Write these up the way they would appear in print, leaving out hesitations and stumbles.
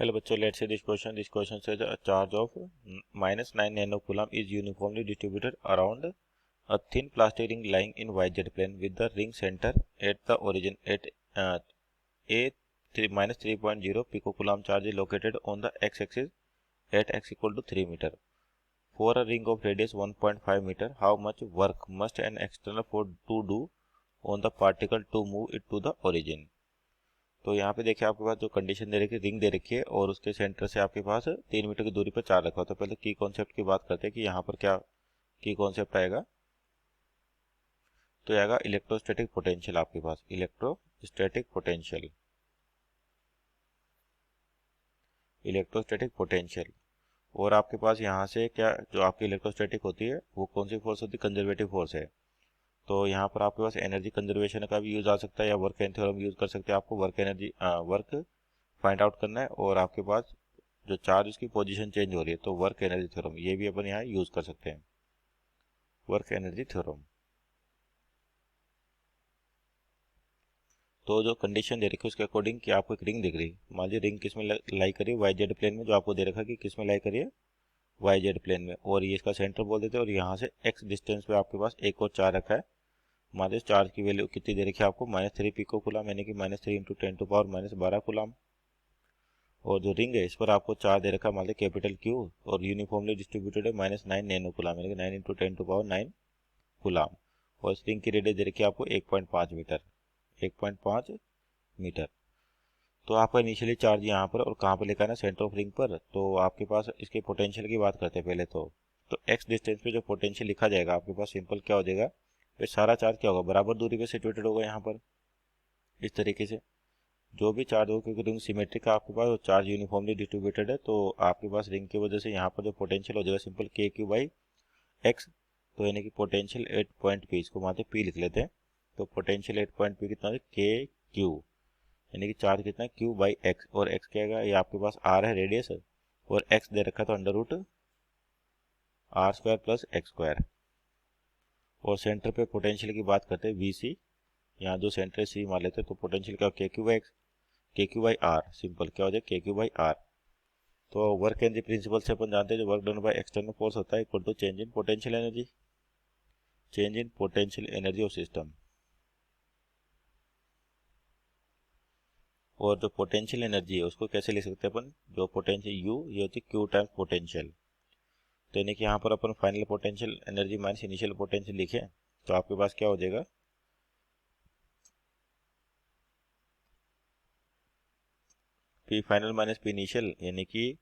Hello bachcho, let's say this question. This question says a charge of -9 nanocoulomb is uniformly distributed around a thin plastic ring lying in YZ plane with the ring center at the origin at a -3.0 picocoulomb charge is located on the x-axis at x equal to 3 meter. For a ring of radius 1.5 meter, how much work must an external force do on the particle to move it to the origin? तो यहाँ पे देखिए आपके पास जो condition दे रखी है, ring दे रखी है और उसके सेंटर से आपके पास 3 मीटर की दूरी पर चार्ज रखा हो। तो पहले की कॉन्सेप्ट की बात करते हैं कि यहाँ पर क्या की कॉन्सेप्ट आएगा। तो आएगा इलेक्ट्रोस्टैटिक पोटेंशियल, आपके पास इलेक्ट्रोस्टैटिक पोटेंशियल और आपके पास यहाँ से क्या जो आपकी इलेक्ट्रोस्टैटिक होती है वो कौन सी फोर्स होती है, कंजर्वेटिव फोर्स है। तो यहाँ पर आपके पास एनर्जी कंजर्वेशन का भी यूज आ सकता है या वर्क एनर्जी थ्योरम यूज कर सकते हैं। आपको वर्क फाइंड आउट करना है और आपके पास जो चार्ज उसकी पोजीशन चेंज हो रही है, तो वर्क एनर्जी थ्योरम ये भी अपन यहाँ यूज कर सकते हैं, वर्क एनर्जी थ्योरम। तो जो कंडीशन दे रखी है उसके अकॉर्डिंग कि आपको एक रिंग दिख रही है, मान लीजिए रिंग किस में लाई करी है, YZ प्लेन में, जो आपको दे रखा है कि किस में लाई करी है, YZ प्लेन में, और ये इसका सेंटर बोल देते हैं और यहाँ से x डिस्टेंस पे आपके पास एक और चार्ज रखा है। मान लीजिए चार्ज की वैल्यू कितनी दे रखी है आपको, -3 पिको कूलम, यानी कि -3 × 10⁻12 कूलम। और जो रिंग है इस पर आपको चार्ज दे रखा है मान लीजिए कैपिटल Q और यूनिफॉर्मली डिस्ट्रीब्यूटेड है -9 नैनो कूलम, यानी कि 9 × 10⁻9 कूलम। और इस रिंग की रेडियस दे रखी है आपको 1.5 मीटर, 1.5 मीटर। तो आपका इनिशियली चार्ज यहाँ पर और कहाँ पर लिखा है ना, सेंटर ऑफ रिंग पर। तो आपके पास इसके पोटेंशियल की बात करते हैं पहले तो x डिस्टेंस पे जो पोटेंशियल लिखा जाएगा आपके पास सिंपल क्या हो जाएगा, फिर सारा चार्ज क्या होगा, बराबर दूरी पे सिचुएटेड होगा यहाँ पर। इस तरीके से जो भी चार्ज हो, क्योंकि रिंग सिमेट्रिक का आपके पास चार्ज यूनिफॉर्मली डिस्ट्रीब्यूटेड है, तो आपके पास रिंग की वजह से यहाँ पर जो पोटेंशियल हो जाएगा सिंपल KQ/x। तो यानी कि पोटेंशियल एट पॉइंट P, इसको वहाँ P लिख लेते हैं। तो पोटेंशियल एट पॉइंट P कितना है, KQ, यानी कि चार्ज कितना है Q/x, और x क्या है, ये आपके पास r है रेडियस, और x दे रखा है तो √r² + x²। और सेंटर पे पोटेंशियल की बात करते हैं VC, यहाँ जो सेंटर है C मान लेते हैं, तो पोटेंशियल क्या KQ/x, KQ/r, सिंपल क्या हो जाए KQ/r। तो वर्क एनर्जी प्रिंसिपल से अपन जानते हैं जो work done by external force होता है equal to change in potential energy of system. और जो पोटेंशियल एनर्जी है उसको कैसे लिख सकते हैं अपन, जो पोटेंशियल U ये होती है Q टाइम्स पोटेंशियल। तो यानी कि यहाँ पर अपन final potential energy minus initial potential लिखे, तो आपके पास क्या हो जाएगा, P final minus P initial, यानी कि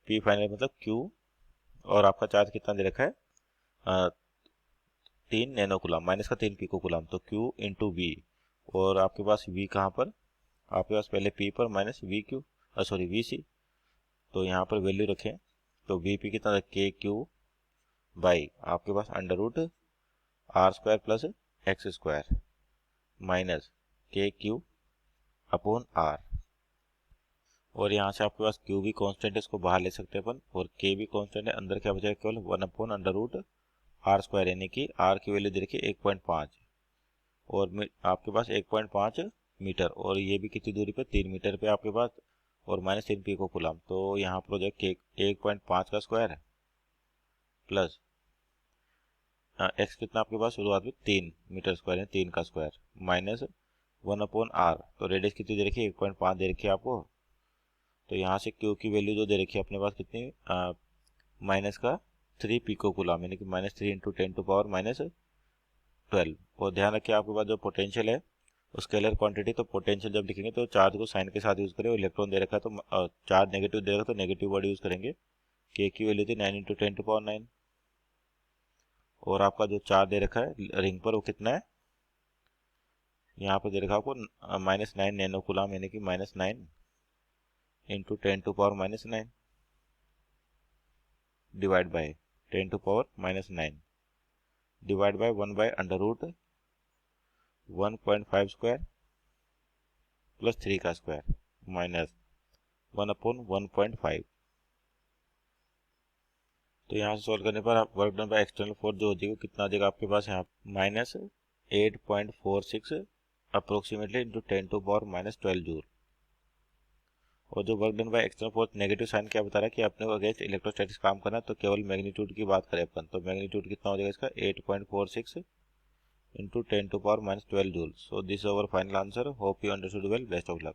P फाइनल मतलब Q, और आपका चार्ज कितना दे रखा है 3 नैनो कूलम माइनस का 3 पिको कूलम, तो Q × V। और आपके पास V कहाँ पर, आपके पास पहले P पर माइनस VC, तो यहाँ पर वैल्यू रखें। तो VP कितना था KQ/ आपके पास √r² + x² माइनस KQ/r। और यहाँ से आपके पास Q भी कांस्टेंट है, इसको बाहर ले सकते हैं अपन, और K भी कांस्टेंट है, अंदर क्या बचेगा केवल 1/√r², यानी कि r की वैल्यू दे रखी है 1.5, और आपके पास 1.5 मीटर, और ये भी कितनी दूरी पे 3 मीटर पे आपके पास, और -3 पिको कूलम। तो यहाँ पर हो जाए 1.5 का स्क्वायर प्लस x कितना आपके पास शुरुआत में 3 मीटर स्क्वायर है, 3 का स्क्वायर माइनस 1/r। तो रेडियस कितनी दे रखी है 1.5 दे रखी है आपको। तो यहाँ से Q की वैल्यू जो दे रखी है अपने पास कितनी, माइनस का 3 पिको कूलम, यानी कि -3 × 10⁻12। और ध्यान रखिए आपके पास जो पोटेंशियल है स्केलर क्वांटिटी, तो पोटेंशियल जब लिखेंगे तो चार्ज को साइन के साथ यूज करें, और इलेक्ट्रॉन दे रखा है तो चार्ज नेगेटिव दे रखा है तो नेगेटिव वर्ड यूज करेंगे। K की वैल्यू थी 9 × 10⁻9, और आपका जो चार्ज दे रखा है रिंग पर वो कितना है, यहाँ पर दे रखा आपको -9 नैनो कूलम, यानी कि -9 × 10⁻9 divide by 10⁻9 divide by 1/√1.5² plus 3 का स्क्वायर माइनस 1/1.5। तो यहाँ से सॉल्व करने पर आप work done by external force जो हो जाएगा कितना आ जाएगा आपके पास यहाँ -8.46 अप्रोक्सीमेटली × 10⁻12 जूल। और जो work done by external force negative sign क्या बता रहा है कि अपने को अगेंस्ट इलेक्ट्रोस्टैटिक्स काम करना है, तो केवल मैग्नीट्यूड की बात करें अपन तो मैग्नीट्यूड कितना हो जाएगा इसका 8.46 into 10⁻⁻12 joule. So this is our final answer. Hope you understood well. Best of luck.